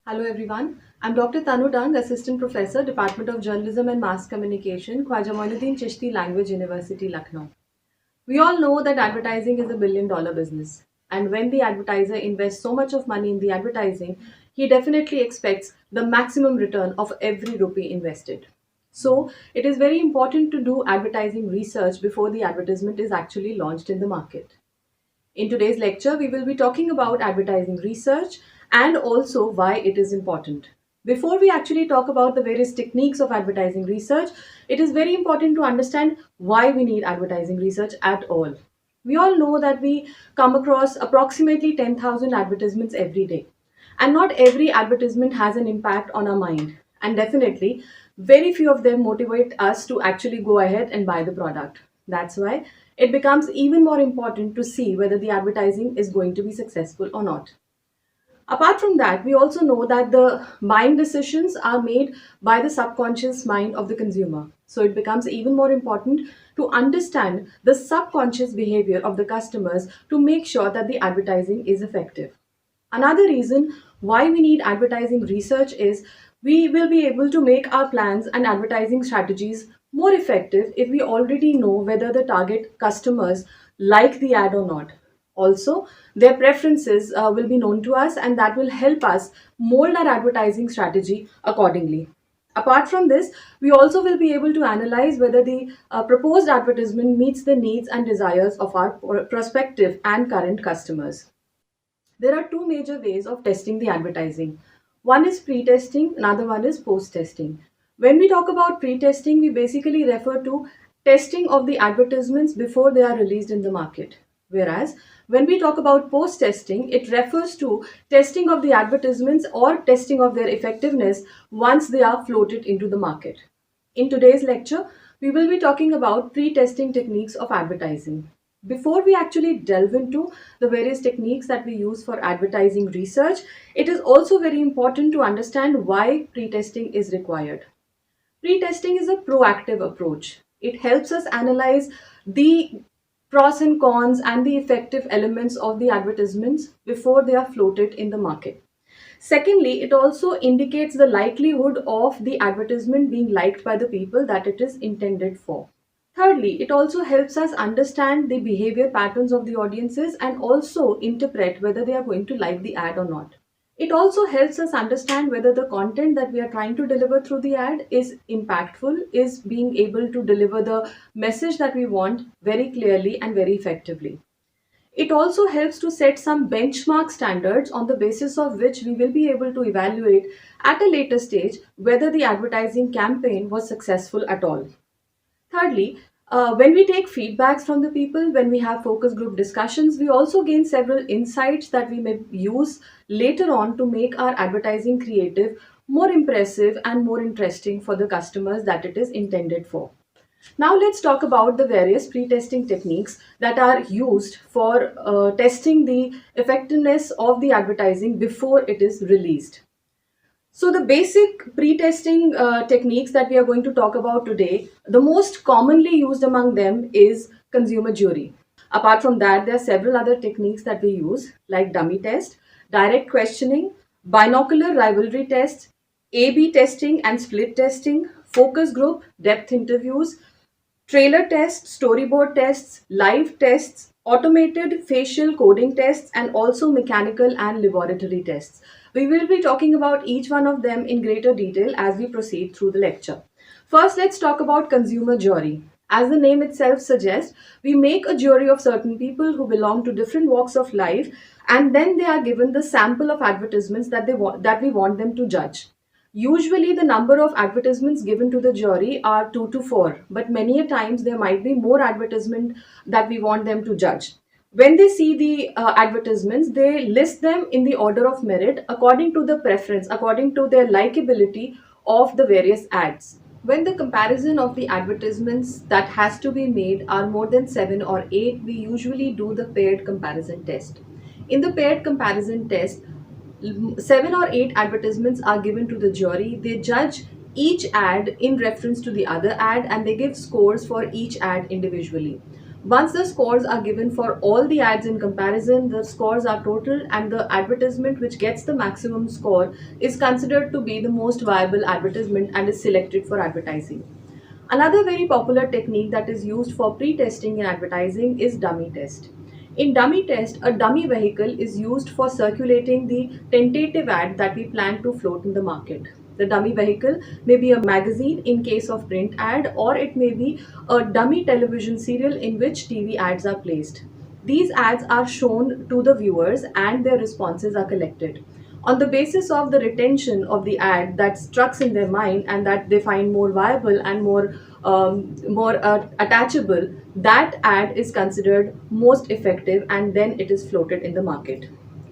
Hello everyone. I'm Dr. Tanu Dang, Assistant Professor, Department of Journalism and Mass Communication, Khwaja Moinuddin Chishti Language University, Lucknow. We all know that advertising is a billion-dollar business. And when the advertiser invests so much of money in the advertising, he definitely expects the maximum return of every rupee invested. So, it is very important to do advertising research before the advertisement is actually launched in the market. In today's lecture, we will be talking about advertising research and also why it is important. Before we actually talk about the various techniques of advertising research, it is very important to understand why we need advertising research at all. We all know that we come across approximately 10,000 advertisements every day. And not every advertisement has an impact on our mind. And definitely, very few of them motivate us to actually go ahead and buy the product. That's why it becomes even more important to see whether the advertising is going to be successful or not. Apart from that, we also know that the buying decisions are made by the subconscious mind of the consumer. So it becomes even more important to understand the subconscious behavior of the customers to make sure that the advertising is effective. Another reason why we need advertising research is we will be able to make our plans and advertising strategies more effective if we already know whether the target customers like the ad or not. Also, their preferences will be known to us, and that will help us mold our advertising strategy accordingly. Apart from this, we also will be able to analyze whether the proposed advertisement meets the needs and desires of our prospective and current customers. There are two major ways of testing the advertising. One is pre-testing, another one is post-testing. When we talk about pre-testing, we basically refer to testing of the advertisements before they are released in the market. Whereas when we talk about post-testing, it refers to testing of the advertisements or testing of their effectiveness once they are floated into the market. In today's lecture, we will be talking about pre-testing techniques of advertising. Before we actually delve into the various techniques that we use for advertising research, it is also very important to understand why pre-testing is required. Pre-testing is a proactive approach. It helps us analyze the pros and cons and the effective elements of the advertisements before they are floated in the market. Secondly, it also indicates the likelihood of the advertisement being liked by the people that it is intended for. Thirdly, it also helps us understand the behavior patterns of the audiences and also interpret whether they are going to like the ad or not. It also helps us understand whether the content that we are trying to deliver through the ad is impactful, is being able to deliver the message that we want very clearly and very effectively. It also helps to set some benchmark standards on the basis of which we will be able to evaluate at a later stage whether the advertising campaign was successful at all. Thirdly, when we take feedbacks from the people, when we have focus group discussions, we also gain several insights that we may use later on to make our advertising creative more impressive and more interesting for the customers that it is intended for. Now, let's talk about the various pre-testing techniques that are used for testing the effectiveness of the advertising before it is released. So, the basic pre-testing techniques that we are going to talk about today, the most commonly used among them is consumer jury. Apart from that, there are several other techniques that we use, like dummy test, direct questioning, binocular rivalry test, A/B testing and split testing, focus group, depth interviews, trailer tests, storyboard tests, live tests, automated facial coding tests, and also mechanical and laboratory tests. We will be talking about each one of them in greater detail as we proceed through the lecture. First, let's talk about consumer jury. As the name itself suggests, we make a jury of certain people who belong to different walks of life, and then they are given the sample of advertisements that we want them to judge. Usually, the number of advertisements given to the jury are 2 to 4, but many a times there might be more advertisement that we want them to judge. When they see the advertisements, they list them in the order of merit according to the preference, according to their likability of the various ads. When the comparison of the advertisements that has to be made are more than 7 or 8, we usually do the paired comparison test. In the paired comparison test, 7 or 8 advertisements are given to the jury. They judge each ad in reference to the other ad and they give scores for each ad individually. Once the scores are given for all the ads in comparison, the scores are total and the advertisement which gets the maximum score is considered to be the most viable advertisement and is selected for advertising. Another very popular technique that is used for pre-testing in advertising is dummy test. In dummy test, a dummy vehicle is used for circulating the tentative ad that we plan to float in the market. The dummy vehicle may be a magazine in case of print ad, or it may be a dummy television serial in which TV ads are placed. These ads are shown to the viewers and their responses are collected. On the basis of the retention of the ad that struck in their mind and that they find more viable and more attachable, that ad is considered most effective and then it is floated in the market.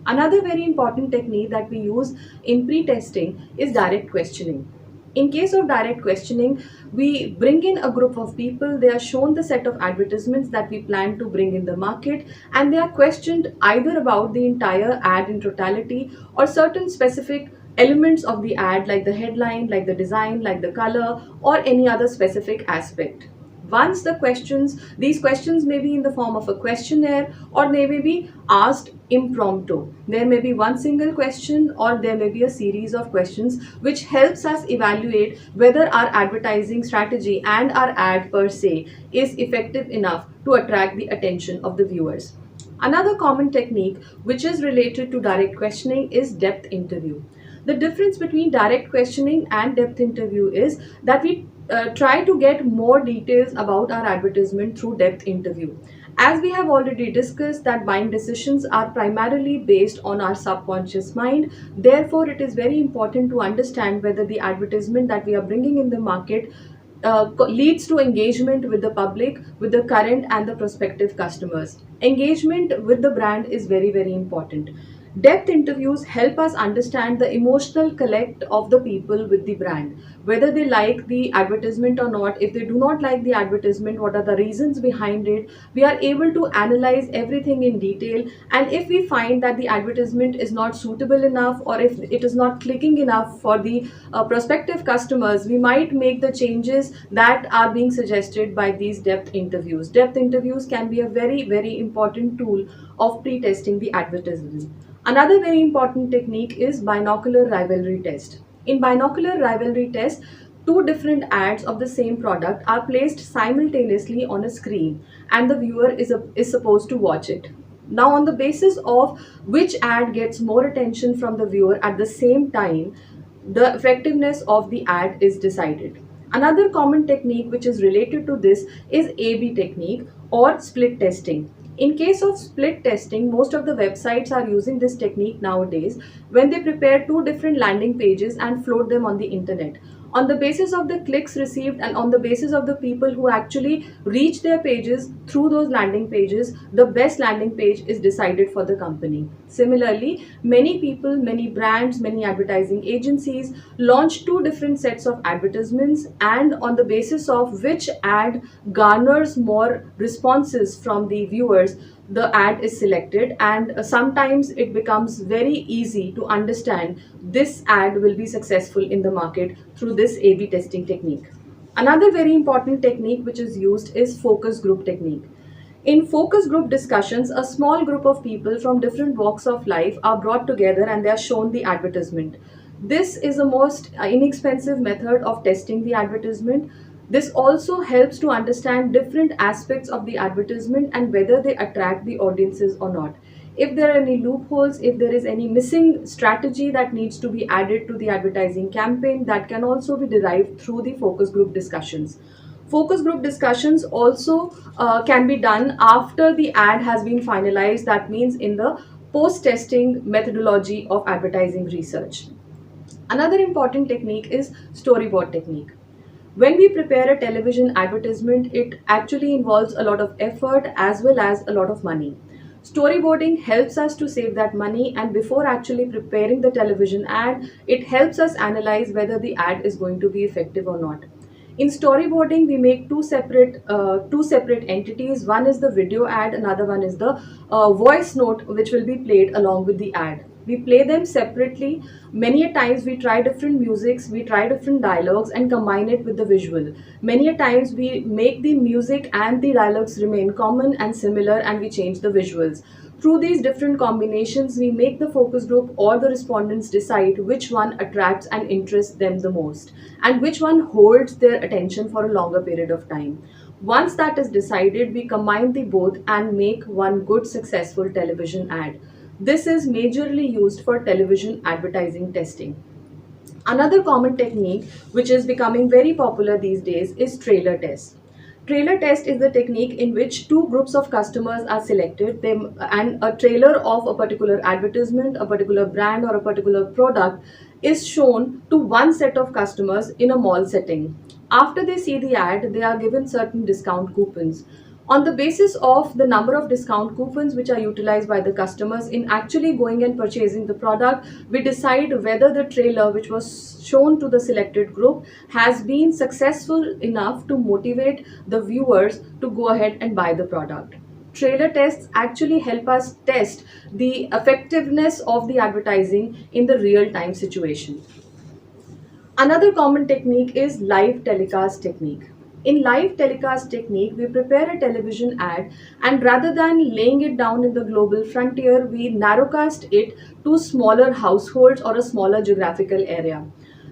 Another very important technique that we use in pre-testing is direct questioning. In case of direct questioning, we bring in a group of people, they are shown the set of advertisements that we plan to bring in the market, and they are questioned either about the entire ad in totality or certain specific elements of the ad, like the headline, like the design, like the color, or any other specific aspect. Once these questions may be in the form of a questionnaire or they may be asked impromptu. There may be one single question or there may be a series of questions which helps us evaluate whether our advertising strategy and our ad per se is effective enough to attract the attention of the viewers. Another common technique which is related to direct questioning is depth interview. The difference between direct questioning and depth interview is that we try to get more details about our advertisement through depth interview. As we have already discussed that buying decisions are primarily based on our subconscious mind, therefore it is very important to understand whether the advertisement that we are bringing in the market leads to engagement with the public, with the current and the prospective customers. Engagement with the brand is very, very important. Depth interviews help us understand the emotional collect of the people with the brand, whether they like the advertisement or not. If they do not like the advertisement, what are the reasons behind it? We are able to analyze everything in detail, and if we find that the advertisement is not suitable enough or if it is not clicking enough for the prospective customers, we might make the changes that are being suggested by these depth interviews. Depth interviews can be a very, very important tool of pre-testing the advertisement. Another very important technique is binocular rivalry test. In binocular rivalry test, two different ads of the same product are placed simultaneously on a screen and the viewer is supposed to watch it. Now, on the basis of which ad gets more attention from the viewer at the same time, the effectiveness of the ad is decided. Another common technique which is related to this is A/B technique or split testing. In case of split testing, most of the websites are using this technique nowadays when they prepare two different landing pages and float them on the internet. On the basis of the clicks received and on the basis of the people who actually reach their pages through those landing pages, the best landing page is decided for the company. Similarly, many people, many brands, many advertising agencies launch two different sets of advertisements, and on the basis of which ad garners more responses from the viewers, the ad is selected, and sometimes it becomes very easy to understand this ad will be successful in the market through this A/B testing technique. Another very important technique which is used is focus group technique. In focus group discussions, a small group of people from different walks of life are brought together and they are shown the advertisement. This is the most inexpensive method of testing the advertisement. This also helps to understand different aspects of the advertisement and whether they attract the audiences or not. If there are any loopholes, if there is any missing strategy that needs to be added to the advertising campaign, that can also be derived through the focus group discussions. Focus group discussions also can be done after the ad has been finalized, that means in the post-testing methodology of advertising research. Another important technique is storyboard technique. When we prepare a television advertisement, it actually involves a lot of effort as well as a lot of money. Storyboarding helps us to save that money, and before actually preparing the television ad, it helps us analyze whether the ad is going to be effective or not. In storyboarding, we make two separate entities. One is the video ad, another one is the voice note which will be played along with the ad. We play them separately. Many a times we try different musics, we try different dialogues and combine it with the visual. Many a times we make the music and the dialogues remain common and similar, and we change the visuals. Through these different combinations, we make the focus group or the respondents decide which one attracts and interests them the most, and which one holds their attention for a longer period of time. Once that is decided, we combine the both and make one good successful television ad. This is majorly used for television advertising testing. Another common technique which is becoming very popular these days is trailer test. Trailer test is the technique in which two groups of customers are selected and a trailer of a particular advertisement, a particular brand, or a particular product is shown to one set of customers in a mall setting. After they see the ad, they are given certain discount coupons. On the basis of the number of discount coupons which are utilized by the customers in actually going and purchasing the product, we decide whether the trailer which was shown to the selected group has been successful enough to motivate the viewers to go ahead and buy the product. Trailer tests actually help us test the effectiveness of the advertising in the real time situation. Another common technique is live telecast technique. In live telecast technique, we prepare a television ad, and rather than laying it down in the global frontier, we narrowcast it to smaller households or a smaller geographical area.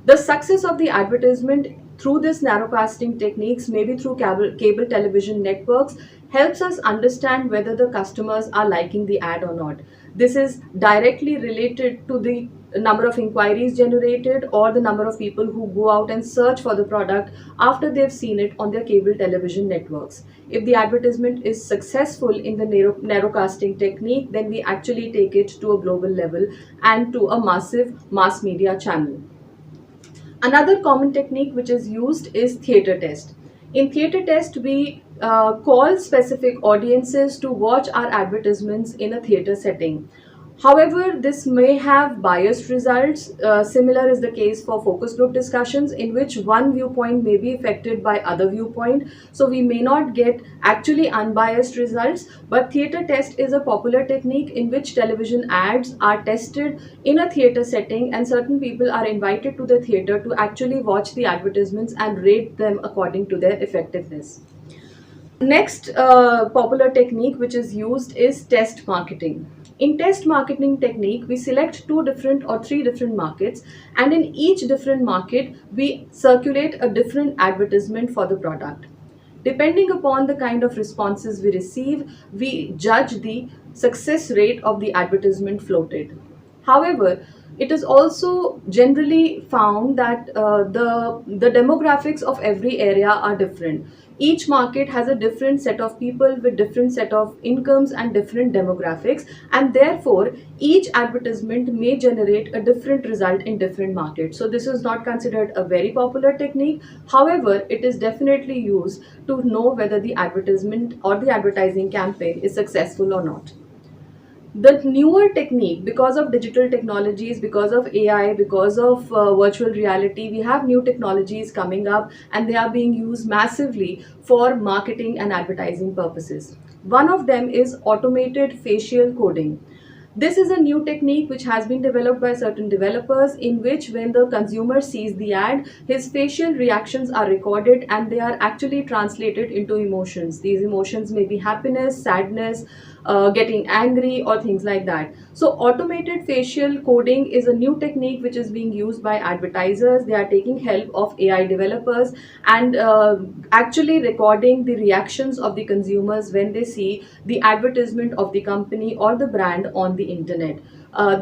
The success of the advertisement through this narrowcasting techniques, maybe through cable television networks, helps us understand whether the customers are liking the ad or not. This is directly related to the number of inquiries generated or the number of people who go out and search for the product after they've seen it on their cable television networks. If the advertisement is successful in the narrowcasting technique, then we actually take it to a global level and to a massive mass media channel. Another common technique which is used is theater test. In theater test, we call specific audiences to watch our advertisements in a theater setting. However, this may have biased results. Similar is the case for focus group discussions, in which one viewpoint may be affected by other viewpoint. So we may not get actually unbiased results. But theater test is a popular technique in which television ads are tested in a theater setting, and certain people are invited to the theater to actually watch the advertisements and rate them according to their effectiveness. Next popular technique which is used is test marketing. In test marketing technique, we select two different or three different markets, and in each different market, we circulate a different advertisement for the product. Depending upon the kind of responses we receive, we judge the success rate of the advertisement floated. However, it is also generally found that the demographics of every area are different. Each market has a different set of people with different set of incomes and different demographics, and therefore each advertisement may generate a different result in different markets. So this is not considered a very popular technique. However, it is definitely used to know whether the advertisement or the advertising campaign is successful or not. The newer technique, because of digital technologies, because of AI, because of virtual reality, we have new technologies coming up, and they are being used massively for marketing and advertising purposes. One of them is automated facial coding. This is a new technique which has been developed by certain developers, in which when the consumer sees the ad, his facial reactions are recorded and they are actually translated into emotions. These emotions may be happiness, sadness, getting angry, or things like that. So automated facial coding is a new technique which is being used by advertisers. They are taking help of AI developers and actually recording the reactions of the consumers when they see the advertisement of the company or the brand on the internet.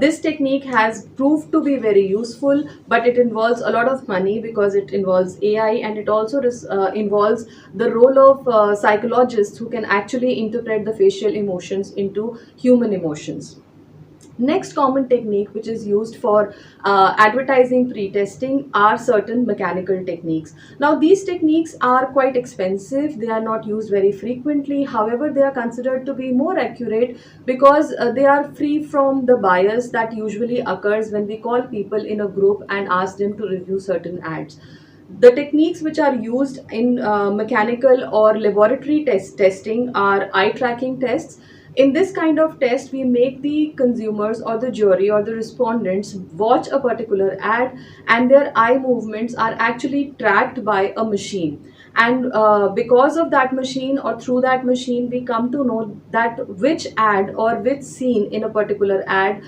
This technique has proved to be very useful, but it involves a lot of money because it involves AI, and it also involves the role of psychologists who can actually interpret the facial emotions into human emotions. Next common technique which is used for advertising pre-testing are certain mechanical techniques. Now these techniques are quite expensive, they are not used very frequently. However, they are considered to be more accurate because they are free from the bias that usually occurs when we call people in a group and ask them to review certain ads. The techniques which are used in mechanical or laboratory testing are eye tracking tests. In this kind of test, we make the consumers or the jury or the respondents watch a particular ad, and their eye movements are actually tracked by a machine. And because of that machine or through that machine, we come to know that which ad or which scene in a particular ad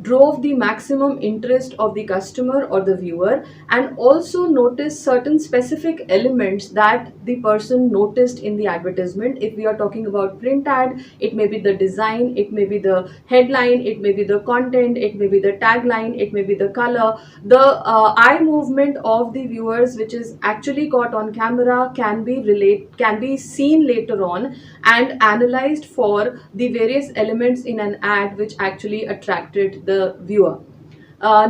drove the maximum interest of the customer or the viewer, and also notice certain specific elements that the person noticed in the advertisement. If we are talking about print ad, it may be the design, it may be the headline, it may be the content, it may be the tagline, it may be the color. The eye movement of the viewers, which is actually caught on camera, can be seen later on and analyzed for the various elements in an ad which actually attracted the viewer.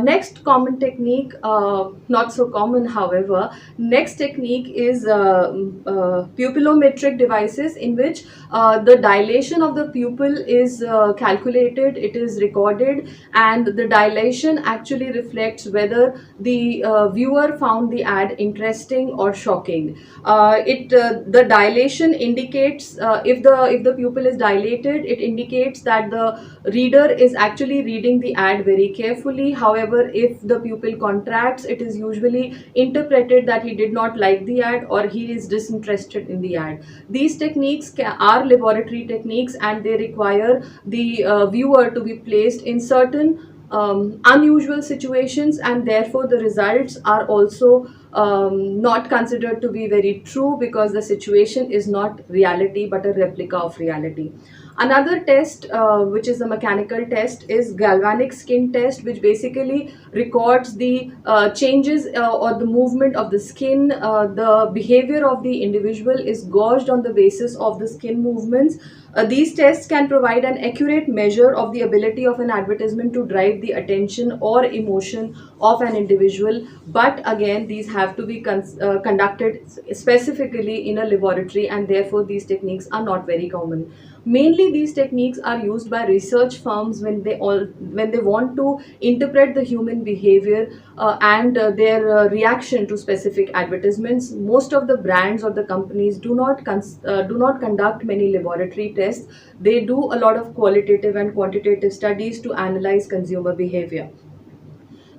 Next common technique, not so common, however, next technique is pupillometric devices, in which the dilation of the pupil is calculated, it is recorded, and the dilation actually reflects whether the viewer found the ad interesting or shocking. The dilation indicates, if the pupil is dilated, it indicates that the reader is actually reading the ad very carefully. However, if the pupil contracts, it is usually interpreted that he did not like the ad or he is disinterested in the ad. These techniques are laboratory techniques, and they require the viewer to be placed in certain unusual situations, and therefore the results are also not considered to be very true, because the situation is not reality but a replica of reality. Another test, which is a mechanical test, is galvanic skin test, which basically records the changes or the movement of the skin. The behavior of the individual is gauged on the basis of the skin movements. These tests can provide an accurate measure of the ability of an advertisement to drive the attention or emotion of an individual. But again, these have to be conducted specifically in a laboratory, and therefore these techniques are not very common. Mainly, these techniques are used by research firms when they want to interpret the human behavior and their reaction to specific advertisements. Most of the brands or the companies do not conduct many laboratory tests. They do a lot of qualitative and quantitative studies to analyze consumer behavior.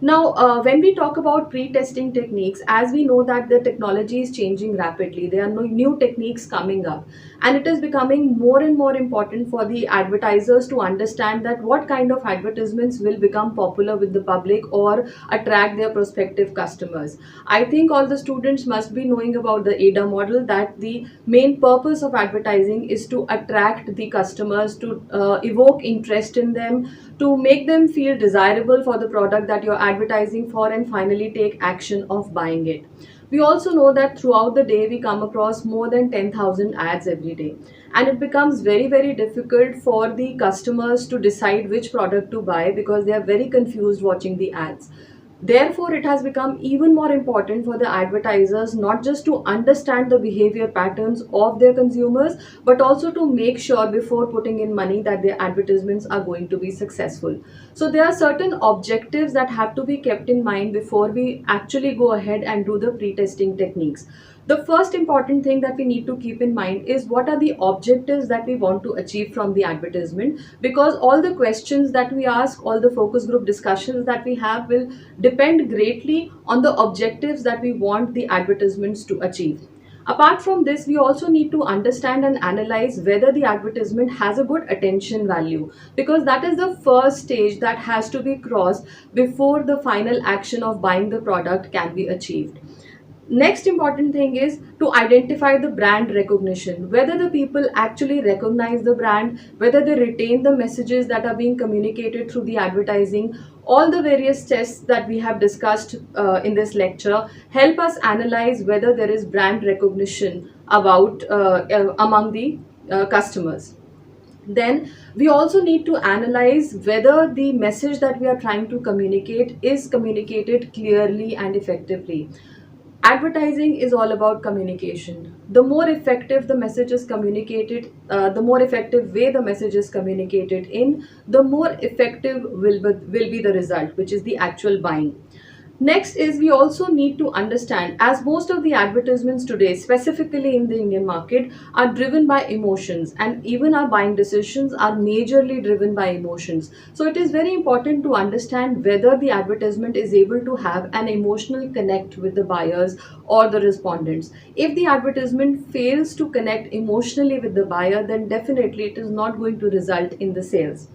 Now, when we talk about pre-testing techniques, as we know that the technology is changing rapidly, there are no new techniques coming up, and it is becoming more and more important for the advertisers to understand that what kind of advertisements will become popular with the public or attract their prospective customers. I think all the students must be knowing about the ADA model, that the main purpose of advertising is to attract the customers, to evoke interest in them, to make them feel desirable for the product that you're advertising for, and finally take action of buying it. We also know that throughout the day we come across more than 10,000 ads every day, and it becomes very, very difficult for the customers to decide which product to buy, because they are very confused watching the ads. Therefore, it has become even more important for the advertisers not just to understand the behavior patterns of their consumers, but also to make sure before putting in money that their advertisements are going to be successful. So, there are certain objectives that have to be kept in mind before we actually go ahead and do the pre-testing techniques. The first important thing that we need to keep in mind is what are the objectives that we want to achieve from the advertisement, because all the questions that we ask, all the focus group discussions that we have will depend greatly on the objectives that we want the advertisements to achieve. Apart from this, we also need to understand and analyze whether the advertisement has a good attention value, because that is the first stage that has to be crossed before the final action of buying the product can be achieved. Next important thing is to identify the brand recognition, whether the people actually recognize the brand, whether they retain the messages that are being communicated through the advertising. All the various tests that we have discussed in this lecture help us analyze whether there is brand recognition among the customers. Then we also need to analyze whether the message that we are trying to communicate is communicated clearly and effectively. Advertising is all about communication. The more effective the message is communicated, the more effective way the message is communicated in, the more effective will be the result, which is the actual buying. Next is we also need to understand, as most of the advertisements today, specifically in the Indian market, are driven by emotions, and even our buying decisions are majorly driven by emotions. So it is very important to understand whether the advertisement is able to have an emotional connect with the buyers or the respondents. If the advertisement fails to connect emotionally with the buyer, then definitely it is not going to result in the sales.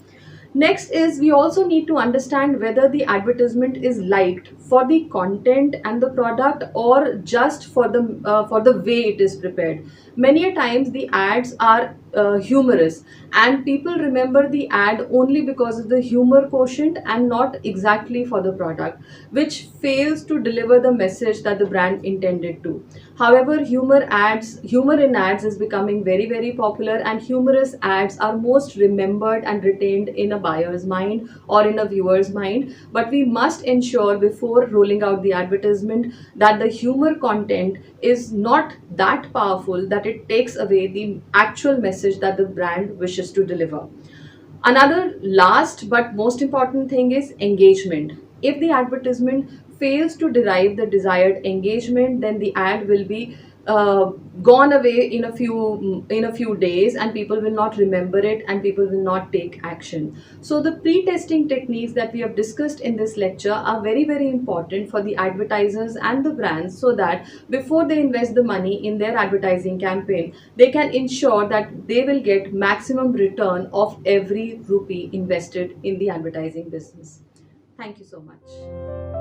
Next is we also need to understand whether the advertisement is liked for the content and the product, or just for the way it is prepared. Many a times the ads are humorous, and people remember the ad only because of the humor quotient and not exactly for the product, which fails to deliver the message that the brand intended to. However, humor in ads is becoming very popular, and humorous ads are most remembered and retained in a buyer's mind or in a viewer's mind. But we must ensure before rolling out the advertisement that the humor content is not that powerful that it takes away the actual message that the brand wishes to deliver. Another last but most important thing is engagement. If the advertisement fails to derive the desired engagement, then the ad will be gone away in a few days, and people will not remember it, and people will not take action. So the pre-testing techniques that we have discussed in this lecture are very important for the advertisers and the brands, so that before they invest the money in their advertising campaign, they can ensure that they will get maximum return of every rupee invested in the advertising business. Thank you so much.